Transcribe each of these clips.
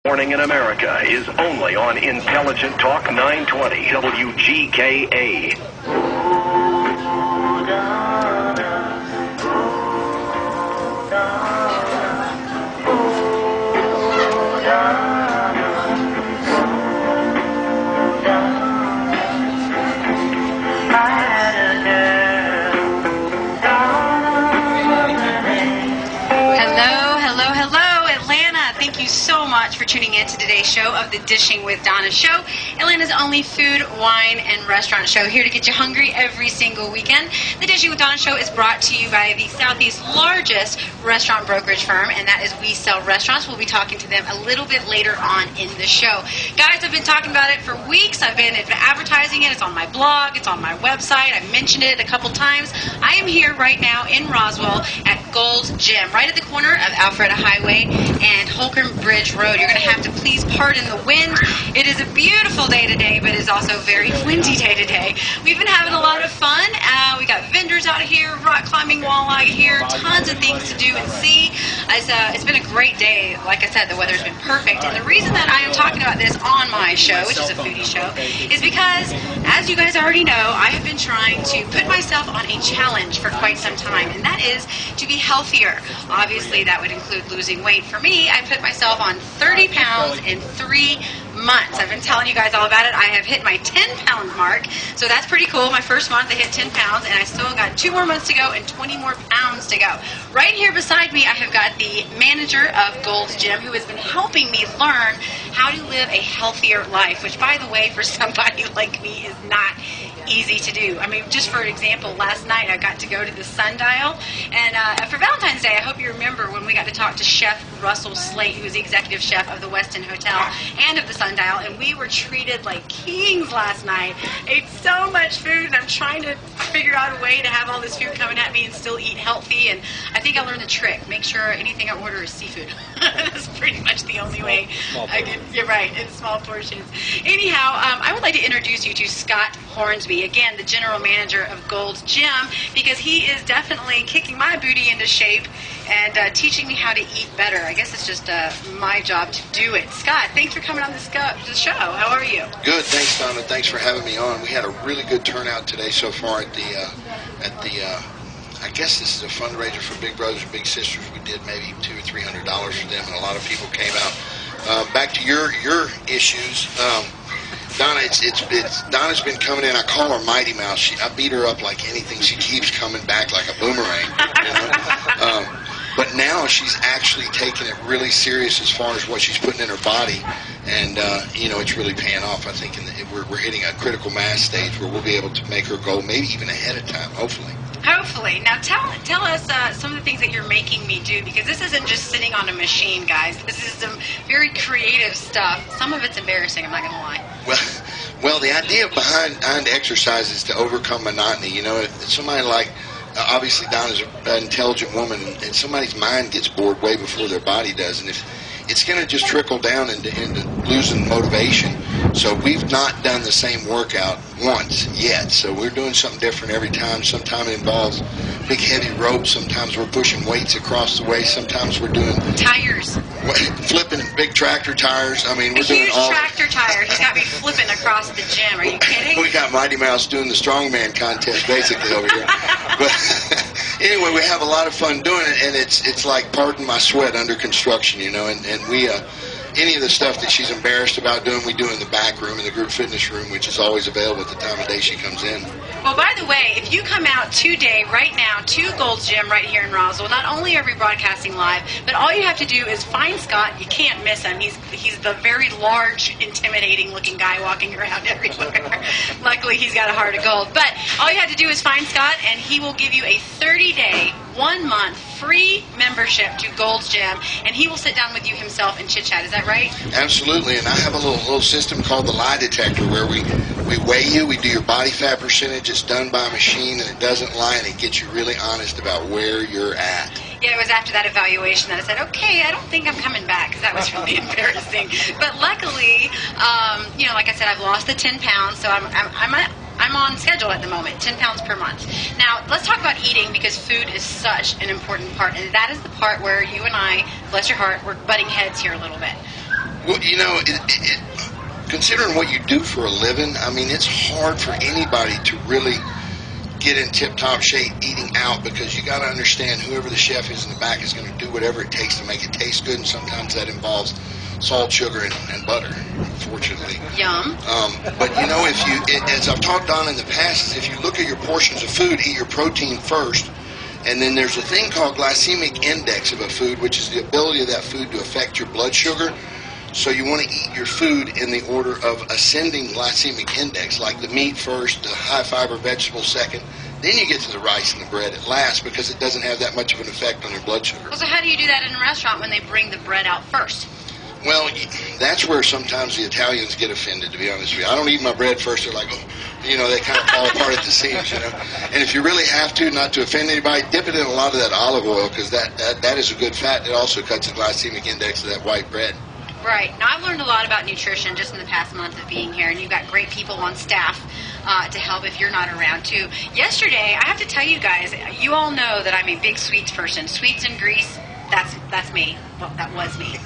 Morning in America is only on Intelligent Talk 920 WGKA. So much for tuning in to today's show of the Dishing with Donna show, Atlanta's only food, wine, and restaurant show, here to get you hungry every single weekend. The Dishing with Donna show is brought to you by the Southeast's largest restaurant brokerage firm, and that is We Sell Restaurants. We'll be talking to them a little bit later on in the show. Guys, I've been talking about it for weeks. I've been advertising it. It's on my blog. It's on my website. I've mentioned it a couple times. I am here right now in Roswell at Gold's Gym, right at the corner of Alpharetta Highway and Holcomb Bridge Road. You're going to have to please pardon the wind. It is a beautiful day today, but it's also a very windy day today. We've been having a lot of fun. We got vendors out here, rock climbing, walleye here, tons of things to do and see. It's been a great day. Like I said, the weather's been perfect. And the reason that I am talking about this on my show, which is a foodie show, is because, as you guys already know, I have been trying to put myself on a challenge for quite some time, and that is to be healthier. Obviously, that would include losing weight. For me, I put myself on 30 pounds in 3 months. I've been telling you guys all about it. I have hit my 10-pound mark, so that's pretty cool. My first month, I hit 10 pounds, and I still got 2 more months to go and 20 more pounds to go. Right here beside me, I have got the manager of Gold's Gym, who has been helping me learn how to live a healthier life, which, by the way, for somebody like me, is not easy to do. I mean, just for example, last night I got to go to the Sundial, and for Valentine's Day, I hope you remember when we got to talk to Chef Russell Slate, who is the executive chef of the Westin Hotel and of the Sundial, and we were treated like kings last night. Ate so much food, and I'm trying to figure out a way to have all this food coming at me and still eat healthy, and I think I learned the trick. Make sure anything I order is seafood. That's pretty much the only way I can. You're right, in small portions. Anyhow, I would like to introduce you to Scott Hornsby, again, the general manager of Gold's Gym, because he is definitely kicking my booty into shape and teaching me how to eat better. I guess it's just my job to do it. Scott, thanks for coming on the show. How are you? Good, thanks, Donna. Thanks for having me on. We had a really good turnout today so far at the I guess this is a fundraiser for Big Brothers and Big Sisters. We did maybe $200 or $300 for them, and a lot of people came out. Back to your issues. Donna, Donna's been coming in. I call her Mighty Mouse. I beat her up like anything. She keeps coming back like a boomerang. You know? But now she's actually taking it really serious as far as what she's putting in her body, and it's really paying off. I think we're hitting a critical mass stage where we'll be able to make her go maybe even ahead of time, hopefully. Hopefully. Now tell us some of the things that you're making me do, because this isn't just sitting on a machine, guys. This is some very creative stuff. Some of it's embarrassing, I'm not going to lie. Well, the idea behind exercise is to overcome monotony. You know, if somebody like, obviously Donna's an intelligent woman, and somebody's mind gets bored way before their body does, and if it's going to just trickle down into losing motivation. So we've not done the same workout once yet. So we're doing something different every time. Sometimes it involves big heavy ropes. Sometimes we're pushing weights across the way. Sometimes we're doing tires, flipping big tractor tires. I mean, we're doing huge tractor tire. He's got me flipping across the gym. Are you kidding? We got Mighty Mouse doing the strongman contest basically over here. But anyway, we have a lot of fun doing it, and it's like, pardon my sweat, under construction, you know, and we any of the stuff that she's embarrassed about doing, we do in the back room, in the group fitness room, which is always available at the time of day she comes in. Well, by the way, if you come out today, right now, to Gold's Gym right here in Roswell, not only are we broadcasting live, but all you have to do is find Scott. You can't miss him. He's the very large, intimidating-looking guy walking around everywhere. Luckily, he's got a heart of gold. But all you have to do is find Scott, and he will give you a 30-day, 1-month free membership to Gold's Gym, and he will sit down with you himself and chit-chat. Is that right? Absolutely, and I have a little system called the lie detector where we weigh you, we do your body fat percentage, it's done by a machine, and it doesn't lie, and it gets you really honest about where you're at. Yeah, it was after that evaluation that I said, okay, I don't think I'm coming back, because that was really embarrassing. But luckily, like I said, I've lost the 10 pounds, so I'm on schedule at the moment, 10 pounds per month. Now, let's talk about eating, because food is such an important part, and that is the part where you and I, bless your heart, we're butting heads here a little bit. Well, considering what you do for a living, I mean, it's hard for anybody to really get in tip-top shape eating out, because you got to understand whoever the chef is in the back is going to do whatever it takes to make it taste good, and sometimes that involves salt, sugar, and butter, unfortunately. Yum. But as I've talked on in the past, is if you look at your portions of food, eat your protein first, and then there's a thing called glycemic index of a food, which is the ability of that food to affect your blood sugar. So you want to eat your food in the order of ascending glycemic index, like the meat first, the high-fiber vegetables second, then you get to the rice and the bread at last, because it doesn't have that much of an effect on your blood sugar. Well, so how do you do that in a restaurant when they bring the bread out first? Well, that's where sometimes the Italians get offended, to be honest with you. I don't eat my bread first. They're like, oh, they kind of fall apart at the seams, And if you really have to, not to offend anybody, dip it in a lot of that olive oil, because that is a good fat. It also cuts the glycemic index of that white bread. Right. Now, I've learned a lot about nutrition just in the past month of being here, and you've got great people on staff to help if you're not around, too. Yesterday, I have to tell you guys, you all know that I'm a big sweets person. Sweets and grease, that's me. Well, that was me.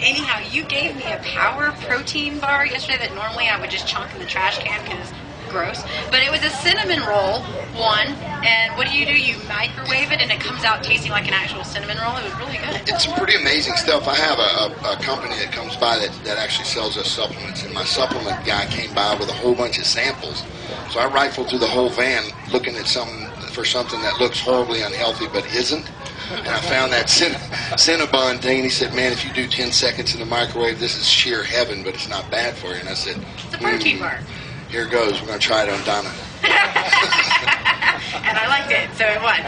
Anyhow, you gave me a power protein bar yesterday that normally I would just chunk in the trash can because gross. But it was a cinnamon roll one, and what do? You microwave it, and it comes out tasting like an actual cinnamon roll. It was really good. It's some pretty amazing stuff. I have a company that comes by that actually sells us supplements, and my supplement guy came by with a whole bunch of samples. So I rifled through the whole van looking at something that looks horribly unhealthy but isn't. And I found that Cinnabon thing, and he said, man, if you do 10 seconds in the microwave, this is sheer heaven, but it's not bad for you. And I said, it's a protein bar. Here goes. We're going to try it on Donna. And I liked it, so it won.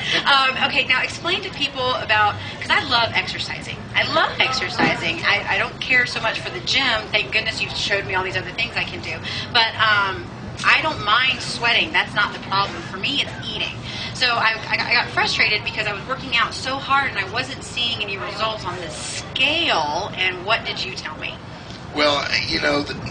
Okay, now explain to people about, because I love exercising. I don't care so much for the gym. Thank goodness you showed me all these other things I can do. But I don't mind sweating. That's not the problem. For me, it's eating. So I got frustrated because I was working out so hard and I wasn't seeing any results on the scale. And what did you tell me? Well,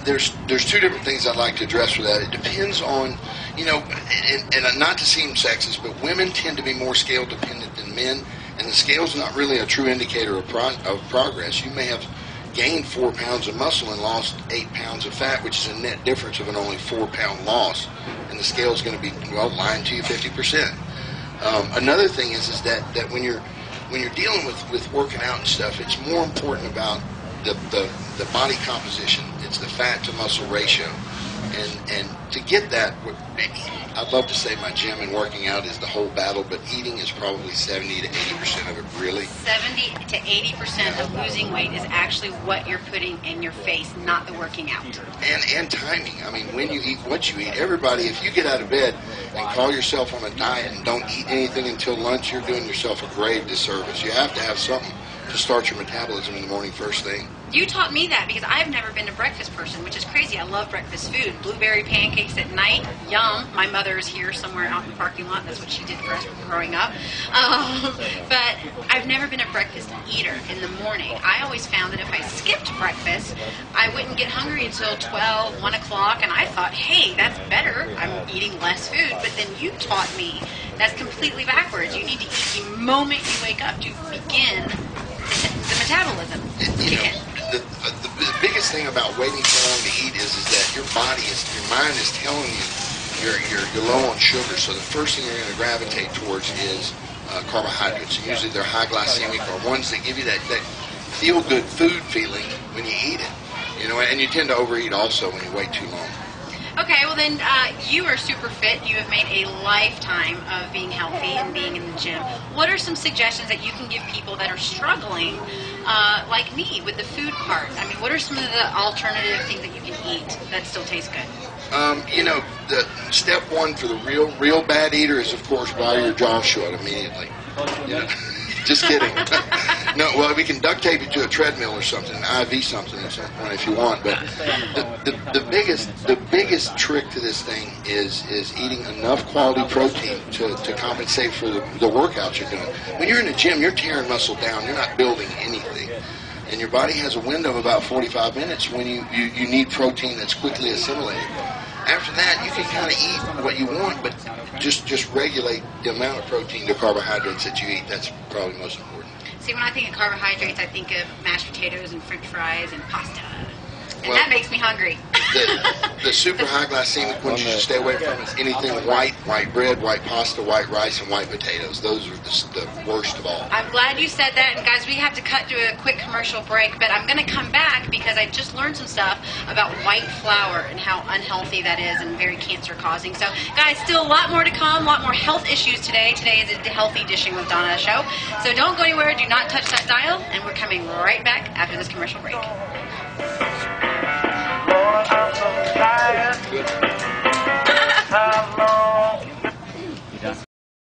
there's two different things I'd like to address for that. It depends on, and not to seem sexist, but women tend to be more scale dependent than men, and the scale's not really a true indicator of progress. You may have gained 4 pounds of muscle and lost 8 pounds of fat, which is a net difference of an only 4-pound loss, and the scale's going to be lying to you 50%. Another thing is that when you're dealing with working out and stuff, it's more important about the body composition. It's the fat to muscle ratio, and to get that, I'd love to say my gym and working out is the whole battle, but eating is probably 70 to 80% of it, really. 70 to 80% of losing weight is actually what you're putting in your face, not the working out. And timing. I mean, when you eat what you eat, everybody, if you get out of bed and call yourself on a diet and don't eat anything until lunch, you're doing yourself a grave disservice. You have to have something to start your metabolism in the morning first thing. You taught me that because I've never been a breakfast person, which is crazy. I love breakfast food. Blueberry pancakes at night, yum. My mother is here somewhere out in the parking lot. That's what she did for us growing up. But I've never been a breakfast eater in the morning. I always found that if I skipped breakfast, I wouldn't get hungry until 12, 1 o'clock, and I thought, hey, that's better. I'm eating less food. But then you taught me that's completely backwards. You need to eat the moment you wake up to begin the metabolism. The biggest thing about waiting so long to eat is that your mind is telling you you're low on sugar. So the first thing you're going to gravitate towards is carbohydrates. And usually they're high glycemic or ones that give you that feel good food feeling when you eat it. And you tend to overeat also when you wait too long. Okay, well then, you are super fit. You have made a lifetime of being healthy and being in the gym. What are some suggestions that you can give people that are struggling, like me, with the food part? I mean, what are some of the alternative things that you can eat that still taste good? The step one for the real bad eater is, of course, buy your jaw shut immediately. Just kidding. No, well, we can duct tape you to a treadmill or something, IV something at some point if you want. But the biggest trick to this thing is eating enough quality protein to compensate for the workouts you're doing. When you're in the gym, you're tearing muscle down. You're not building anything. And your body has a window of about 45 minutes when you need protein that's quickly assimilated. After that, you can kind of eat what you want, but just regulate the amount of protein to carbohydrates that you eat. That's probably most important. See, when I think of carbohydrates, I think of mashed potatoes and French fries and pasta. And Well, that makes me hungry. The super high glycemic ones you should stay away from is anything white bread, white pasta, white rice, and white potatoes. Those are the worst of all. I'm glad you said that. And guys, we have to cut to a quick commercial break, but I'm going to come back because I just learned some stuff about white flour and how unhealthy that is and very cancer causing. So guys, still a lot more to come, a lot more health issues today. Today is a Healthy Dishing with Donna show. So don't go anywhere, do not touch that dial, and we're coming right back after this commercial break. Lord, I'm so tired. Good.